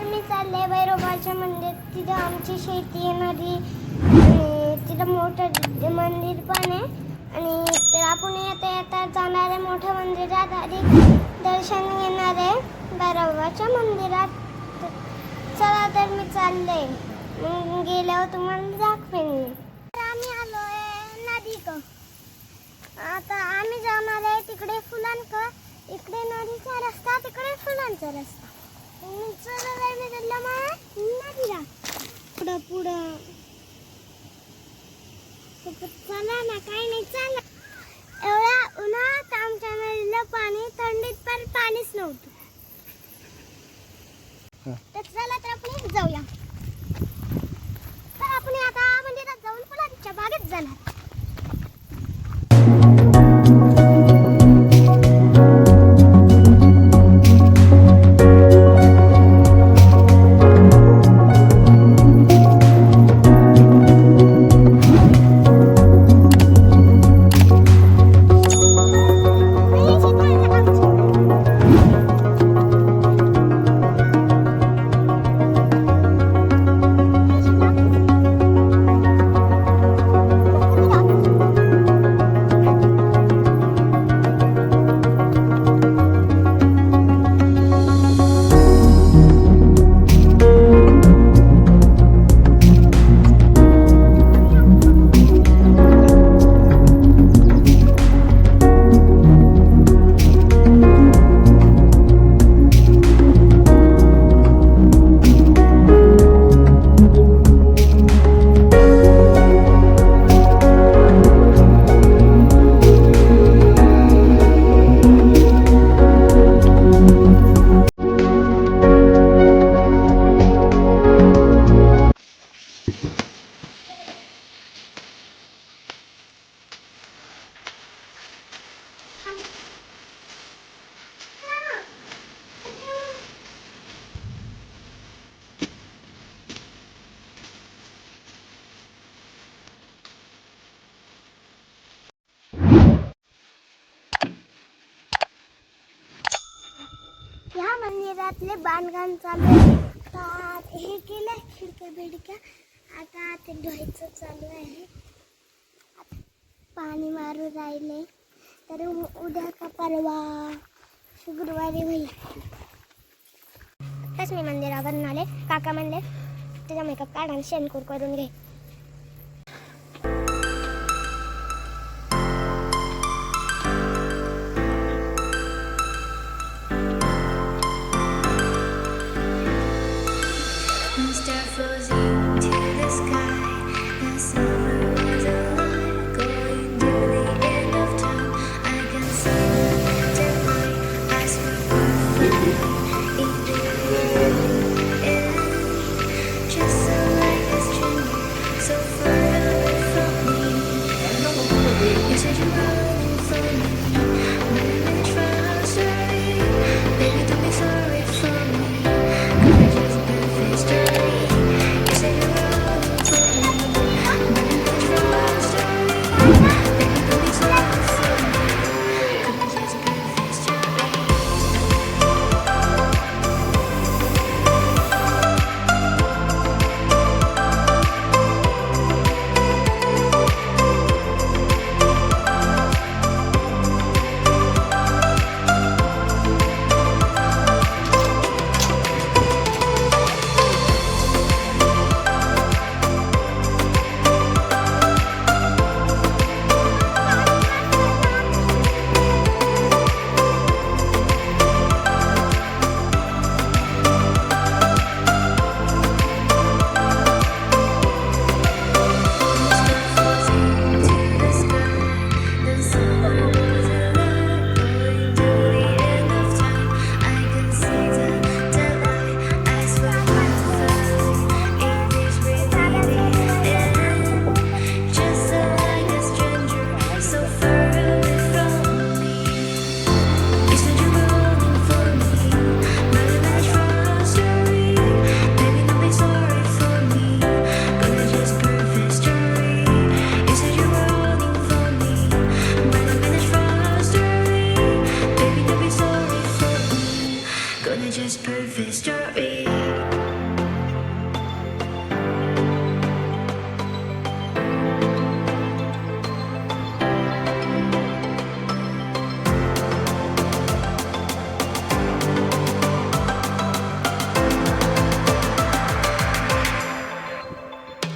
तर मी चालले भैरोबाच्या मंदिर. तिथं आमची शेती आहे, नदी आणि तिथं मोठं मंदिर पण आहे. आणि तर आपण येता येता जाणार आहे मोठ्या मंदिरात आधी दर्शन घेणार आहे भैरोबाच्या मंदिरात. चला तर मी चालले, मग गेल्यावर तुम्हाला दाखवेन मी. तर आम्ही आलो आहे नदी. आता आम्ही जाणार आहे तिकडे फुलांक, इकडे नदीचा रस्ता, तिकडे फुलांचा रस्ता. चला मी चालला नदीला पुढं पुढं. चला ना, काही नाही, चला. एवढ्या उन्हात आमच्या नदीला पाणी, थंडीत पण पाणीच नव्हतं. तर चला तर आपण जाऊया. तर आपण आता मंदिरात जाऊन फुलांच्या बागेत जाणार. ह्या मंदिरातले बांधकाम चालू आहे. हे केलं खिडक्या बिडक्या, आता ते धुवायचं चालू आहे. पाणी मारू राहिले, तर उद्या का परवा शुक्रवारी होईल. तस मी मंदिरावर आले, काका म्हणले त्याचा मेकअप काढ आणि शेणकूर करून घे. Just perfect story.